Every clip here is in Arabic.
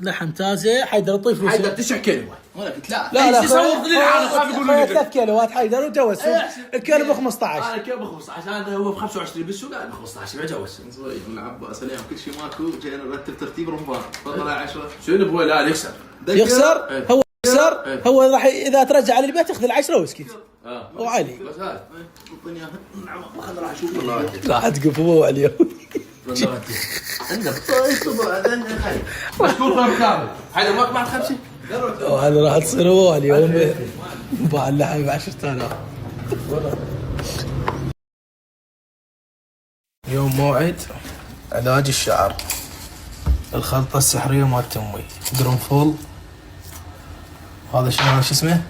لحم تازه حيدر الطيف له حيدر 9 كيلوات. وانا قلت لا لا يصور لي انا خاف يقول لي 3 كيلوات حيدر وجوز الكيلو ب 15. انا كيلو ب 15 هذا هو ب 25 بالسوق ب 15 بجوز. من عباس اليوم كل شيء ماكو جينا نرتب ترتيب رمضان. تفضل يا 10. شنو ابوي لا يخسر هو يخسر هو راح اذا ترجع للبيت ياخذ ال10 ويسكت. وعلي بس هذا اعطيني اياها. نعم خذ راح اشوف والله. راح تقف هو اليوم. عندك طيب بعدين خلي مشكور طيب كامل. هذا ما بعد 50. وهذا راح تصير هو اليوم باع اللحم ب 10000. يوم موعد علاج الشعر. الخلطة السحرية مالت امي قرنفل. هذا شنو شو اسمه؟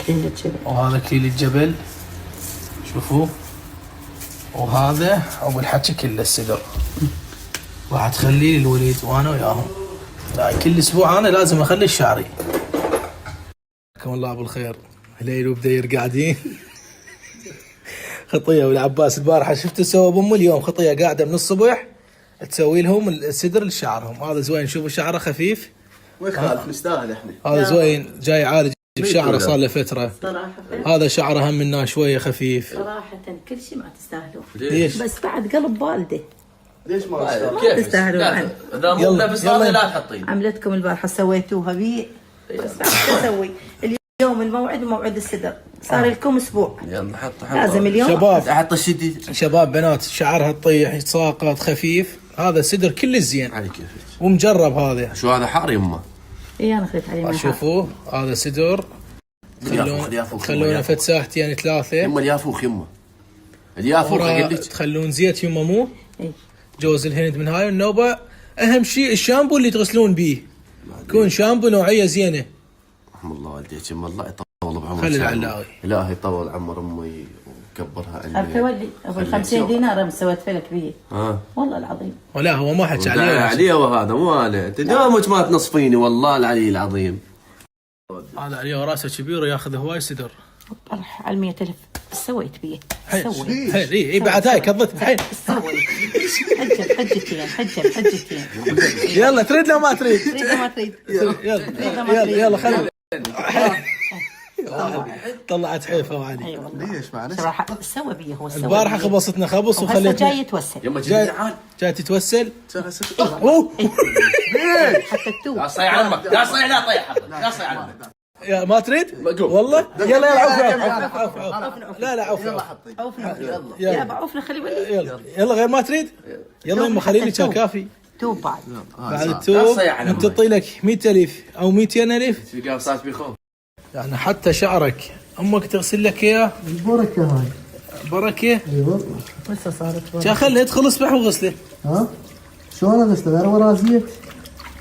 كليل الجبل. وهذا كليل الجبل. شوفوا. وهذا ابو الحكي كله السدر. راح تخلي لي الوليد وانا وياهم. لا كل اسبوع انا لازم اخلي الشعري. حياكم الله بالخير. هليل وبدير قاعدين. خطيه والعباس البارحه شفت سوى بام اليوم خطيه قاعده من الصبح تسوي لهم السدر لشعرهم. هذا زوين شوفوا شعره خفيف. ويخالف نستاهل احنا. هذا زوين جاي يعالج بشعره صار له فتره. هذا شعره هم منه شويه خفيف. صراحه كل شيء ما تستاهلون. ليش؟ بس بعد قلب والده. ليش ما ما تستاهلون عنه. اذا مو بنفس هذا لا تحطين. عملتكم البارحه سويتوها بي. بس بعد اسوي اليوم الموعد وموعد السدر صار لكم اسبوع. يلا حط لازم اليوم شباب احط الشديد. شباب بنات شعرها تطيح يتساقط خفيف. هذا سدر كل الزين على كيفك. ومجرب هذا. شو هذا حار يمه. اي انا اخذت عليه. شوفوا هذا سدر. خلونه فد ساعتين 3. يمه اليافوخ يمه. اليافوخ قلت تخلون زيت يمه مو. اي جوز الهند من هاي النوبه. اهم شيء الشامبو اللي تغسلون به يكون شامبو نوعيه زينه. رحم الله والديك يمه الله يطول بعمرك. خلي العلاوي. الهي يطول عمر امي وكبرها عرفت ولدي ابو 50 دينار مسويت فلك بيه. والله العظيم. ولا هو ما حكى عليه. علي وهذا مو انا انت دومك ما تنصفيني والله العلي العظيم. هذا عليه راسه كبير وياخذ هواي سدر. طرح على 100,000 سويت بيه. سويت. اي بعد هاي كضت الحين. سويت. حجتين. يلا تريد لو ما تريد. تريد ما تريد. يلا خلي. طلعت حيفه وعلي. اي والله. ليش معلش؟ راح سوى بيه هو. البارحه خبصتنا خبص وخليت وخليتنا جاي يتوسل. يما جاي تتوسل. اوه حتى التوب. لا صيع عمك لا صيع لا طيح لا صيع عمك. يا ما تريد والله. يلا عوف. لا عوف. يا بعوفنا خلي ولي. يلا غير ما تريد. يلا يما خليني كان كافي. توب بعد التوب انت تعطي لك 100,000 او 200,000. في قاصات بيخوف. يعني حتى شعرك امك تغسل لك اياه. البركة هاي. بركه. اي والله. لسه صارت بركه. خليه يدخل اسبح وغسله. ها؟ شلون اغسله؟ غير وراه زيت؟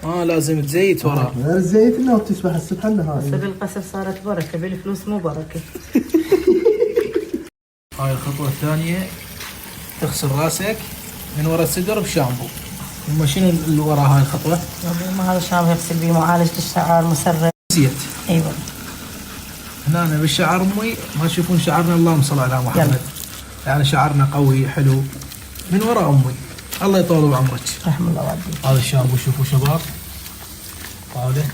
لازم تزيت وراه. غير الزيت انه تسبح السبحه النهارده. بالقصر صارت بركه بالفلوس مو بركه. هاي الخطوه الثانيه تغسل راسك من ورا السدر بشامبو. ثم شنو اللي ورا هاي الخطوه؟ ما هذا شامبو يغسل به معالجه الشعر مسرح. زيت. ايوه. هنا بالشعر امي ما تشوفون شعرنا اللهم صل على محمد. يعني شعرنا قوي حلو من وراء امي. الله يطول بعمرك. رحم الله والديك. هذا الشامبو شوفوا شباب. هذا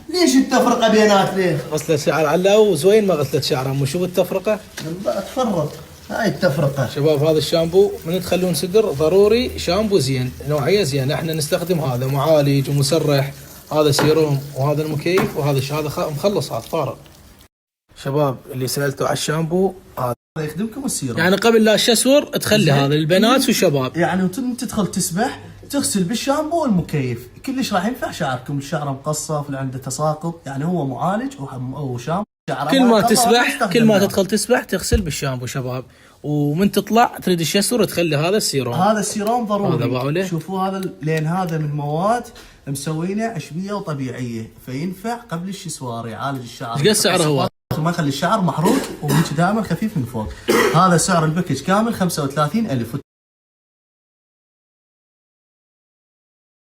ليش التفرقه بينات ليه؟ غسلت شعر علاو وزوين ما غسلت شعر امي. شوفوا التفرقه. تفرق. هاي التفرقه. شباب هذا الشامبو من تخلون صدر ضروري شامبو زين نوعيه زين. احنا نستخدم هذا معالج ومسرح. هذا سيروم وهذا المكيف وهذا هذا مخلص هذا فارغ. شباب اللي سالتوا على الشامبو هذا يخدمكم السيروم. يعني قبل لا شسور تخلي هذا للبنات والشباب. يعني تدخل تسبح تغسل بالشامبو والمكيف كلش راح ينفع شعركم. الشعر مقصف اللي عنده تساقط يعني هو معالج وشامبو. كل ما تسبح كل ما تدخل تسبح تغسل بالشامبو شباب. ومن تطلع تريد الشسور تخلي هذا السيروم. هذا السيروم ضروري. هذا شوفوا هذا لين هذا من مواد مسوينه عشبيه وطبيعيه فينفع قبل الشسوار يعالج الشعر. ايش قد سعره هو؟ ما يخلي الشعر محروق وهيك دائما خفيف من فوق. هذا سعر الباكج كامل 35,000.